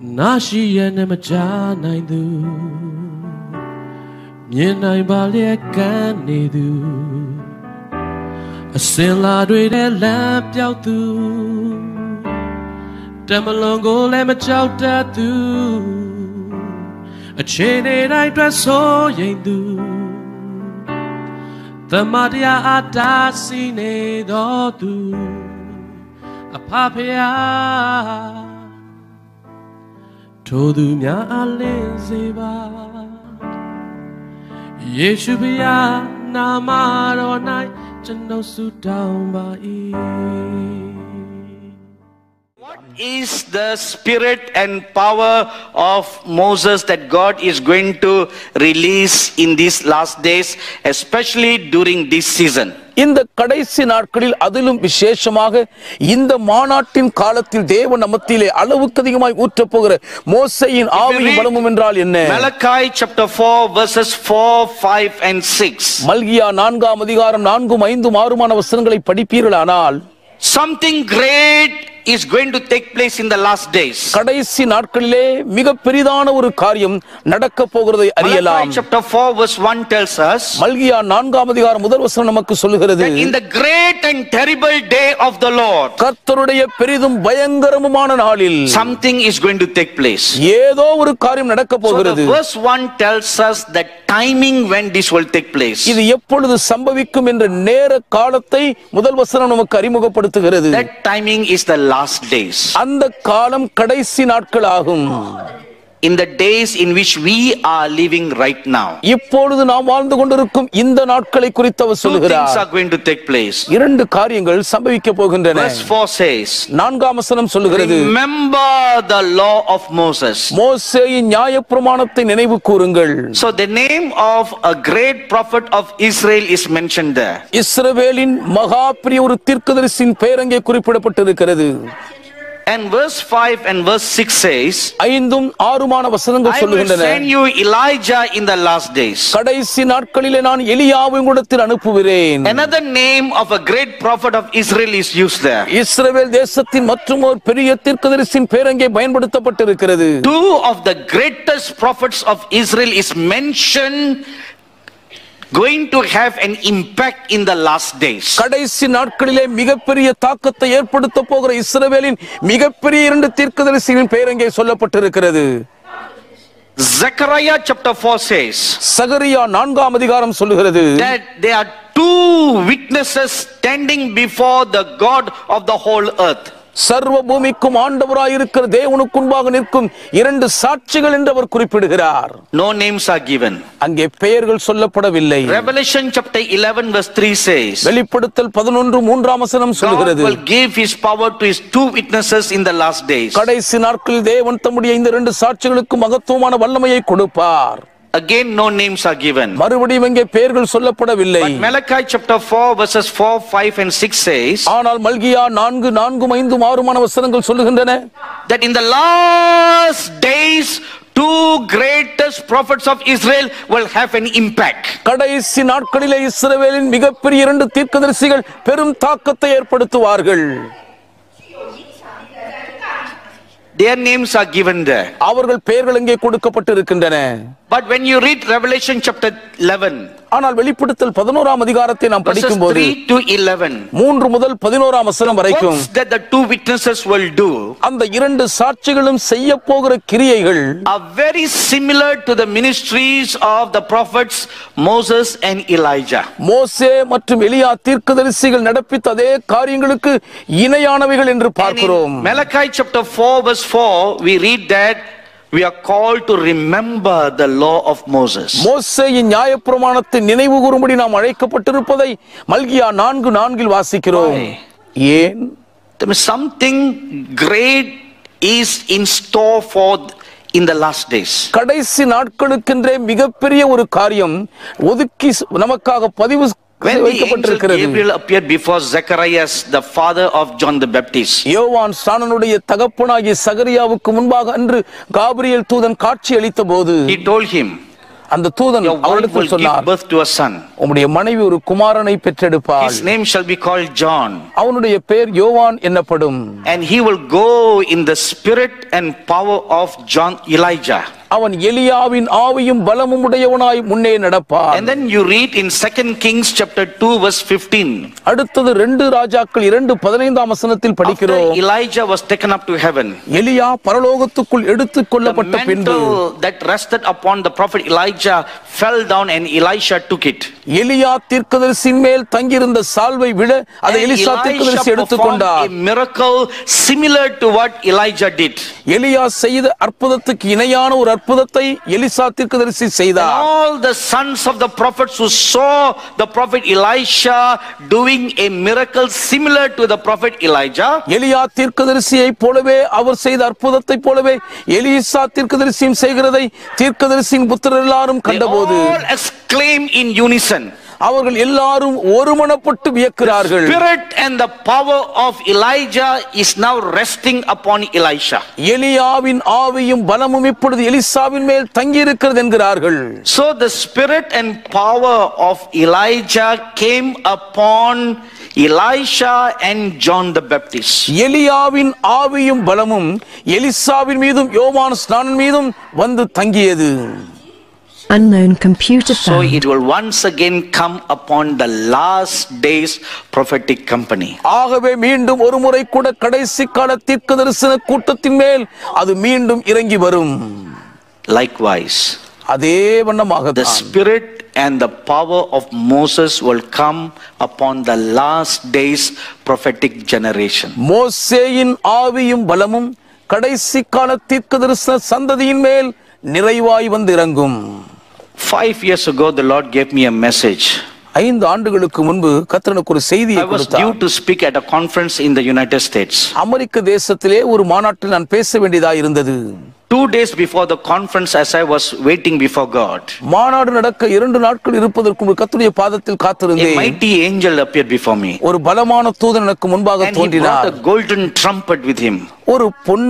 Nashiya Namachanaidu Yenai Baliakanidu A Silla Dwede Lamp Yautu Damalongo Lamachautu A chain I dress so yendu The Madia Adasine Dotu A Papia Todu mya alizeba Yeshua namaro nai jano sudam bai. What is the spirit and power of Moses that God is going to release in these last days, especially during this season? இந்த கடைசி நாட்களில் அதிலும் விசேஷமாக இந்த மாநாட்டின் காலத்தில் தேவன் நம்மத்திலே அளவுக்கு அதிகமாய் ஊற்றப் போகிற மோசேயின் ஆவியும் பலமும் என்றால் என்ன? Malachi chapter 4 verses 4, 5 and 6. மல்கியா 4ஆம் அதிகாரம் 4, 5, 6 வசனங்களை படிப்பீர்களானால் something great is going to take place in the last days. கடைசி நாட்களிலே மிக பெரிதான ஒரு காரியம் நடக்க போகிறதை அறியலாம். Malachi chapter 4 verse 1 tells us மல்கியா 4ஆம் அதிகாரம் முதல் வசனம் நமக்கு சொல்லுகிறது in the great and terrible day of the Lord கர்த்தருடைய பெரிதும் பயங்கரமுமான நாளில் something is going to take place. ஏதோ ஒரு காரியம் நடக்க போகிறது. So the verse 1 tells us the timing when this will take place. இது எப்பொழுது சம்பவிக்கும் என்ற நேர காலத்தை முதல் வசனம் நமக்கு அறிமுகப்படுத்துகிறது. That timing is the last days. அந்த காலம் கடைசி நாட்கள் ஆகும். In the days in which we are living right now. இப்பொழுது நாம் வாழ்ந்து கொண்டிருக்கும் இந்த நாட்களை குறித்து அவர் சொல்கிறார். Two things are going to take place. இரண்டு காரியங்கள் சம்பவிக்க போகின்றன. Verse 4 says, 4ஆம் வசனம் சொல்கிறது, remember the law of Moses. மோசேயின் நியாயப்பிரமாணத்தை நினைவு கூறுங்கள். So the name of a great prophet of Israel is mentioned there. இஸ்ரவேலின் மகா பெரிய ஒரு தீர்க்கதரிசியின் பெயர் அங்கே குறிப்பிடப்பட்டிருக்கிறது. And verse 5 and verse 6 says, 5ம் 6மான வசனங்கள் சொல்லுகின்றன, I will send you Elijah in the last days. கடைசி நாட்களிலே நான் எலியாவை உங்களிடத்தில் அனுப்புகிறேன். Another name of a great prophet of Israel is used there. இஸ்ரவேல் தேசத்தின் மற்றும் ஒரு பெரிய தீர்க்கதரிசியின் பெயர் அங்கே பயன்படுத்தப்பட்டிருக்கிறது. Two of the greatest prophets of Israel is mentioned going to have an impact in the last days. கடைசி நாட்களிலே மிகப்பெரிய தாக்கத்தை ஏற்படுத்த போகிற இஸ்ரவேலின் மிகப்பெரிய இரண்டு தீர்க்கதரிசிகளின் பெயர் அங்கே சொல்லப்பட்டிருக்கிறது. Zechariah chapter 4 says, சகரியா 4ஆம் அதிகாரம் சொல்லுகிறது, that there are two witnesses standing before the God of the whole earth. சர்வ பூமிக்கும் ஆண்டவராயிருக்கிற தேவனுக்கு முன்பாக நிற்கும் இரண்டு சாட்சிகள் என்று அவர் குறிப்பிடுகிறார். No names are given. அங்கே பெயர்கள் சொல்லப்படவில்லை. Revelation chapter 11 verse 3 says, வெளிப்படுத்தல் 11:3 வசனம் சொல்கிறது, God will give his power to his two witnesses in the last days. கடைசி நாட்களில் தேவன் தம்முடைய இந்த இரண்டு சாட்சிகளுக்கு மகத்துவமான வல்லமையை கொடுப்பார். Again no names are given. மறுபடியும் இங்கே பெயர்கள் சொல்லப்படவில்லை. But Malachi chapter 4 verses 4, 5 and 6 says, ஆனால் மல்கியா 4, 4, 5, 6 வசனங்கள் சொல்லுகின்றன, that in the last days two greatest prophets of Israel will have an impact. கடைசி நாட்களிலே இஸ்ரவேலின் மிகப்பெரிய இரண்டு தீர்க்கதரிசிகள் பெரும் தாக்கத்தை ஏற்படுத்துவார்கள். Their names are given there. அவர்கள் பெயர்கள் இங்கே கொடுக்கப்பட்டிருக்கின்றன. But when you read Revelation chapter 11, ஆனால் வெளிப்படுத்தல் 11ஆம் அதிகாரத்தை நாம் படிக்கும்போது 3 to 11, 3 முதல் 11ஆம் வசனம் வரைக்கும் works that the two witnesses will do அந்த இரண்டு சாட்சிகளும் செய்ய போகிற கிரியைகள் are very similar to the ministries of the prophets Moses and Elijah. மோசே மற்றும் எலியா தீர்க்கதரிசிகள் நடப்பித்த அதே காரியங்களுக்கு இணையானவைகள் என்று பார்க்கிறோம். Malachi chapter 4 verse 4 we read that we are called to remember the law of Moses. மோசேயின் நியாயப்பிரமாணத்தை நினைவு கூறும்படி நாம் அழைக்கப்பட்டிருப்பதை மல்கியா 4:4 வாசிக்கிறோம். ஏன்? Something great is in store for in the last days. கடைசி நாட்களுக்கென்றே மிகப்பெரிய ஒரு காரியம் ஒதுக்கி நமக்காக பதிவு when the angel Gabriel appeared before Zacharias, the father of John the Baptist, யோவான் ஸ்நானனுடைய தகப்பனாகிய சகரியாவுக்கு முன்பாக அன்று காபிரியேல் தூதன் காட்சி அளித்தபோது he told him, அந்த தூதன் your wife will அவரிடத்தில் give சொன்னார், birth to a son. உம்முடைய மனைவி ஒரு குமாரனை பெற்றெடுப்பாள். His name shall be called John. அவனுடைய பெயர் யோவான் என்னப்படும். And he will go in the spirit and power of John Elijah. அவன் எலியாவின் ஆவியும் பலமும் உடையவனாய் முன்னே நடப்பான். And then you read in 2 Kings chapter 2 verse 15. அடுத்தது 2 ராஜாக்கள் 2:15 வசனத்தில் படிக்கிறோம். After Elijah was taken up to heaven, எலியா பரலோகத்துக்குள் எடுத்துக் the கொள்ளப்பட்ட பின்பு mantle that rested upon the prophet Elijah fell down and Elisha took it. எலியா தீர்க்கதரிசியின் மேல் தங்கியிருந்த சால்வை விட அதை And எலிசா தீர்க்கதரிசி Elisha எடுத்துக் performed கொண்டார். a miracle similar to what Elijah did. எலியா செய்த அற்புதத்துக்கு இணையான ஒரு அற்புதத்தை எலிசா தீர்க்கதரிசி செய்தார். All the sons of the prophets who saw the prophet Elisha doing a miracle similar to the prophet Elijah, எலியா தீர்க்கதரிசியை போலவே அவர் செய்த அற்புதத்தை போலவே எலிசா தீர்க்கதரிசியும் செய்கிறதை தீர்க்கதரிசியின் புத்திரர் எல்லாரும் they கண்டபோது all exclaim in unison. அவர்கள் எல்லாரும் ஒருமனப்பட்டு வியக்கிறார்கள். Spirit and the power of Elijah is now resting upon Elisha. எலியாவின் ஆவியும் பலமும் இப்பொழுது எலிசாவின் மேல் தங்கி இருக்கிறது என்கிறார்கள். So the spirit and power of Elijah came upon Elisha and John the Baptist. எலியாவின் ஆவியும் பலமும் எலிசாவின் மீதும் யோவான் ஸ்நானன் மீதும் வந்து தங்கியது. Unknown computer So found. it will once again come upon the last days prophetic company. ஆகவே மீண்டும் ஒரு முறை கூட கடைசி கால தீர்க்கதரிசன கூட்டத்தின் மேல் அது மீண்டும் இறங்கி வரும். Likewise, அதே வண்ணமாக the spirit and the power of Moses will come upon the last days prophetic generation. மோசேயின் ஆவியும் பலமும் கடைசி கால தீர்க்கதரிசன சந்ததியின் மேல் நிறைவாய் வந்து இறங்கும். 5 years ago, the Lord gave me a message. 5 ஆண்டுகளுக்கு முன்பு கர்த்தர் எனக்கு ஒரு செய்தியை I was கொடுத்தார். due to speak at a conference in the United States. அமெரிக்க தேசத்திலே ஒரு மாநாட்டில் நான் பேச வேண்டியதா இருந்தது. 2 days before the conference, as I was waiting before God, மாநாடு நடக்க 2 நாட்கள் இருப்பதற்கு முன்பு கர்த்தருடைய பாதத்தில் a காத்திருந்தேன். mighty angel appeared before me. ஒரு பலமான தூதன் எனக்கு முன்பாக And he brought தோன்றினார். a golden trumpet with him. ஒரு பொன்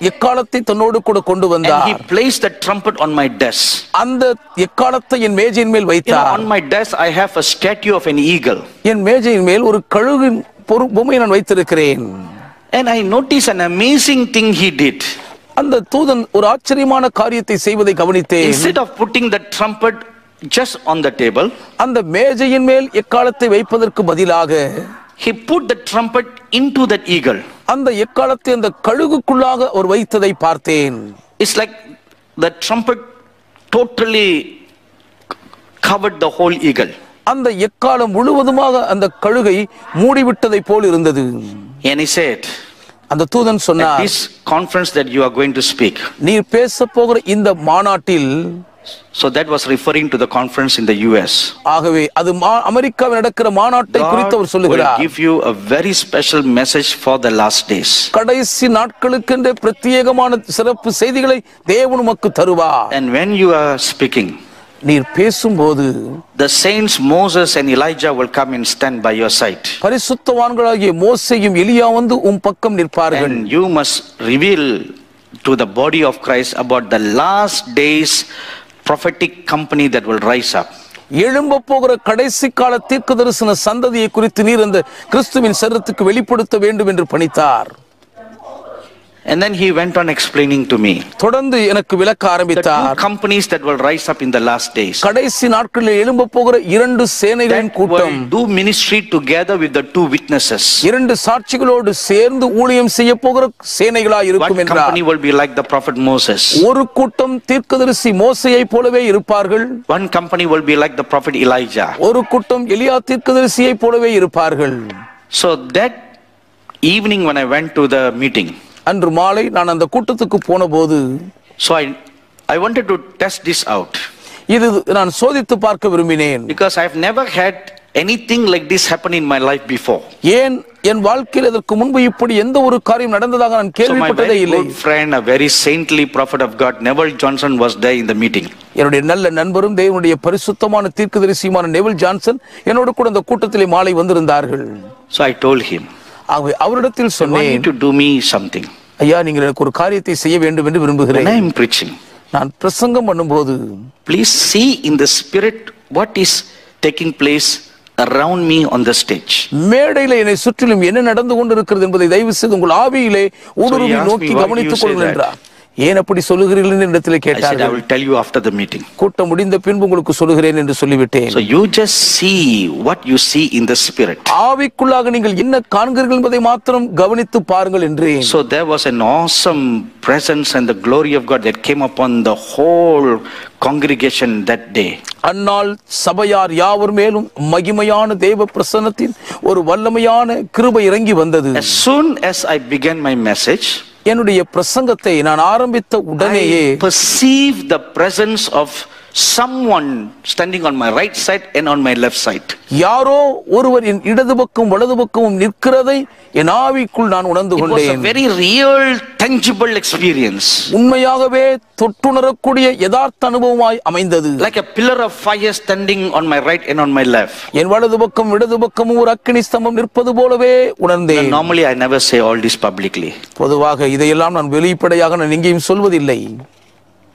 எக்காலத்தை தன்னோடு கூட கொண்டு And வந்தார். he placed the trumpet on my desk. அந்த எக்காலத்தை என் மேஜையின் மேல் வைத்தார். On my desk, I have a statue of an eagle. என் மேஜையின் மேல் ஒரு கழுகின் பொம்மையை நான் வைத்திருக்கிறேன். And I noticed an amazing thing he did. அந்த தூதன் ஒரு ஆச்சரியமான காரியத்தை செய்வதை கவனித்தேன். Instead of putting the trumpet just on the table, அந்த மேஜையின் மேல் எக்காலத்தை வைப்பதற்கு பதிலாக he put the trumpet into that eagle. அந்த எக்காலத்தை அந்த கழுகுக்குள்ளாக ஒரு வைத்ததை பார்த்தேன். It's like the trumpet totally covered the whole eagle. அந்த எக்காலம் முழுவதுமாக அந்த கழுகை மூடிவிட்டதை போல் இருந்தது. And he said, அந்த தூதன் at சொன்னார், this conference that you are going to speak. நீர் பேச போகிற இந்த மாநாட்டில், So that was referring to the conference in the US. ஆகவே அது அமெரிக்காவில் நடக்கிற மாநாட்டை குறித்து அவர் God will சொல்லுகிறார். give you a very special message for the last days. கடைசி நாட்களுக்கென்று பிரத்யேகமான சிறப்பு செய்திகளை தேவன் உமக்கு தருவார். And when you are speaking, நீர் பேசும்போது the saints Moses and Elijah will come and stand by your side. பரிசுத்தவான்களாகிய மோசேயும் எலியா வந்து பக்கம் நிற்பார்கள். And you must reveal to the body of Christ about the last days prophetic company that will rise up. எழும்ப போகிற கடைசி கால தீர்க்கதரிசன சந்ததியை குறித்து நீர் அந்த கிறிஸ்துவின் சரீரத்துக்கு வெளிப்படுத்த வேண்டும் என்று பணித்தார். And then he went on explaining to me தொடர்ந்து எனக்கு விளக்க the ஆரம்பித்தார். 2 companies that will rise up in the last days, கடைசி நாட்களில் எழும்ப போகிற 2 சேனைகளின் that கூட்டம் will do ministry together with the 2 witnesses. 2 சாட்சிகளோடு சேர்ந்து ஊழியம் செய்ய போகிற சேனைகளாய் One இருக்கும் என்றார். company will be like the prophet Moses. ஒரு கூட்டம் தீர்க்கதரிசி மோசேயை போலவே இருப்பார்கள். One company will be like the prophet Elijah. ஒரு கூட்டம் எலியா தீர்க்கதரிசியை போலவே இருப்பார்கள். So that evening when I went to the meeting, அன்று மாலை நான் அந்த கூட்டத்துக்கு போன போது, so I wanted to test this out இது நான் சோதித்து பார்க்க விரும்பினேன். because I have never had anything like this happen in my life before. ஏன் என் வாழ்க்கையில் இதற்கு முன்பு இப்படி எந்த ஒரு காரியம் நடந்ததாக நான் So my கேள்விப்பட்டதே very இல்லை. good friend, a very saintly prophet of God, Neville Johnson, was there in the meeting. என்னுடைய நல்ல நண்பரும் தேவனுடைய பரிசுத்தமான தீர்க்கதரிசியுமான நெவில் ஜான்சன் என்னோடு கூட அந்த கூட்டத்திலே மாலை வந்திருந்தார்கள். So I told him, ஆகவே அவரிடத்தில் I want you சொன்னேன், to do me something. ஐயா நீங்கள் எனக்கு ஒரு காரியத்தை செய்ய வேண்டும் என்று When விரும்புகிறேன். I am preaching, நான் பிரசங்கம் பண்ணும்போது please see in the spirit what is taking place around me on the stage. மேடையில என்னை சுற்றிலும் என்ன நடந்து கொண்டிருக்கிறது என்பதை தயவு செய்து உங்கள் ஆவியிலே ஊடுருவி நோக்கி கவனித்துக் கொள்ளுங்கள் என்றார். ஏன் அப்படி சொல்லுகிறீர்கள் என்று இடத்திலே I said, I கேட்டார்கள். will tell you after the meeting. கூட்டம் முடிந்த பின்பு உங்களுக்கு சொல்லுகிறேன் என்று சொல்லிவிட்டேன். So you just see what you see in the spirit. ஆவிக்குள்ளாக நீங்கள் என்ன காண்கிறீர்கள் என்பதை மாத்திரம் கவனித்து பாருங்கள் என்றேன். So there was an awesome presence and the glory of God that came upon the whole congregation that day. அந்நாள் சபையார் யாவர் மேலும் மகிமையான தேவ பிரசன்னத்தின் ஒரு வல்லமையான கிருபை இறங்கி வந்தது. As soon as I began my message, என்னுடைய பிரசங்கத்தை நான் ஆரம்பித்த உடனேயே I perceived the presence of someone standing on my right side and on my left side. யாரோ ஒருவர் என் இடது பக்கம் வலது பக்கமும் நிற்கிறதை என் ஆவிக்குள் நான் உணர்ந்து It was a கொண்டேன். very real, tangible experience. உண்மையாகவே தொட்டுணரக்கூடிய யதார்த்த அனுபவமாய் அமைந்தது. Like a pillar of fire standing on my right and on my left. என் வலது பக்கம் இடது பக்கமும் ஒரு அக்கினி ஸ்தம்பம் நிற்பது போலவே உணர்ந்தேன். Normally I never say all this publicly. பொதுவாக இதையெல்லாம் நான் வெளிப்படையாக நான் எங்கேயும் சொல்வதில்லை.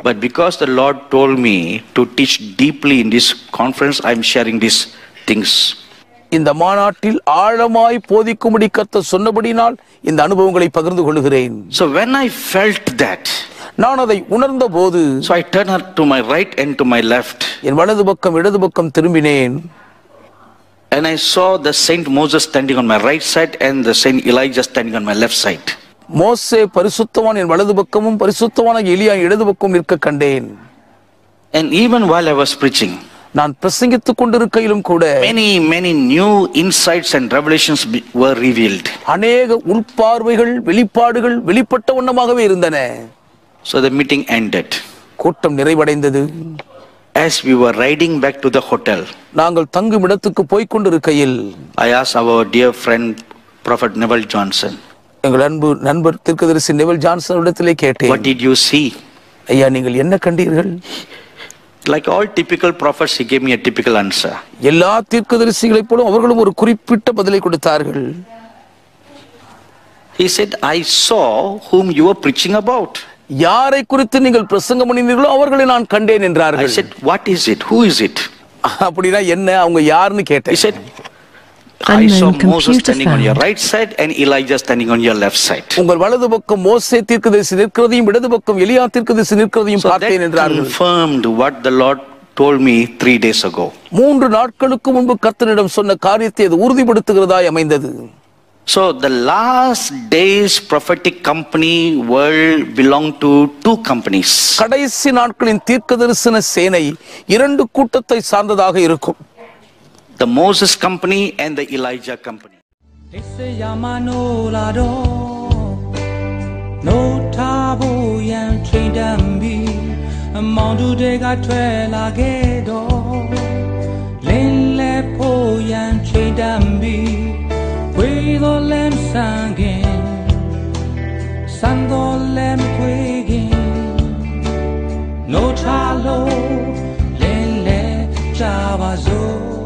But because the Lord told me to teach deeply in this conference, I am sharing these things. இந்த மாநாட்டில் ஆழமாய் போதிக்கும்படி கர்த்தர் சொன்னபடினால் இந்த அனுபவங்களை பகிர்ந்து கொள்கிறேன். So when I felt that, நான் அதை உணர்ந்த போது so I turned to my right and to my left, என் வலது பக்கம் இடது பக்கம் திரும்பினேன். and I saw the Saint Moses standing on my right side and the Saint Elijah standing on my left side. மோசே பரிசுத்தவான் என் வலது பக்கமும் பரிசுத்தவான எலியா இடது பக்கம் நிற்க கண்டேன். And even while I was preaching, நான் பிரசங்கித்துக் கொண்டிருக்கையிலும் கூட many new insights and revelations were revealed. அநேக உள்பார்வைகள் வெளிப்பாடுகள் வெளிப்பட்ட வண்ணமாகவே இருந்தன. So the meeting ended. கூட்டம் நிறைவடைந்தது. As we were riding back to the hotel, நாங்கள் தங்கும் இடத்துக்கு போய்க் கொண்டிருக்கையில் I asked our dear friend Prophet Neville Johnson, எங்கள் அன்பு நண்பர் தீர்க்கதரிசி நெவல் ஜான்சன் இடத்திலே கேட்டேன். what did you see? ஐயா, நீங்கள் என்ன கண்டீர்கள்? Like all typical prophets, he gave me a typical answer. எல்லா தீர்க்கதரிசிகளைப் போல அவர்களும் ஒரு குறிப்பிட்ட பதிலை கொடுத்தார்கள். He said, I saw whom you were preaching about. யாரை குறித்து நீங்கள் பிரசங்கம் பண்ணினீர்களோ அவர்களை நான் கண்டேன் I என்றார்கள். said, what is it? Who is it? அப்படின்னா என்ன, அவங்க யாருன்னு He கேட்டேன். said, I saw Unknown Moses computer standing on your found. right side and Elijah standing on your left side. உங்கள் வலது பக்கம் மோசே தீர்க்கதரிசி நிற்கிறதையும் இடது பக்கம் எலியா தீர்க்கதரிசி நிற்கிறதையும் So பார்த்தேன் that என்றார்கள். confirmed what the Lord told me 3 days ago. 3 நாட்களுக்கு முன்பு கர்த்தரிடம் சொன்ன காரியத்தை அது உறுதிப்படுத்துகிறதாய் அமைந்தது. So the last days prophetic company world belonged to 2 companies. கடைசி நாட்களின் தீர்க்கதரிசன சேனை 2 கூட்டத்தை சார்ந்ததாக இருக்கும். The Moses company and the Elijah company. No chalo, lele, chavazo.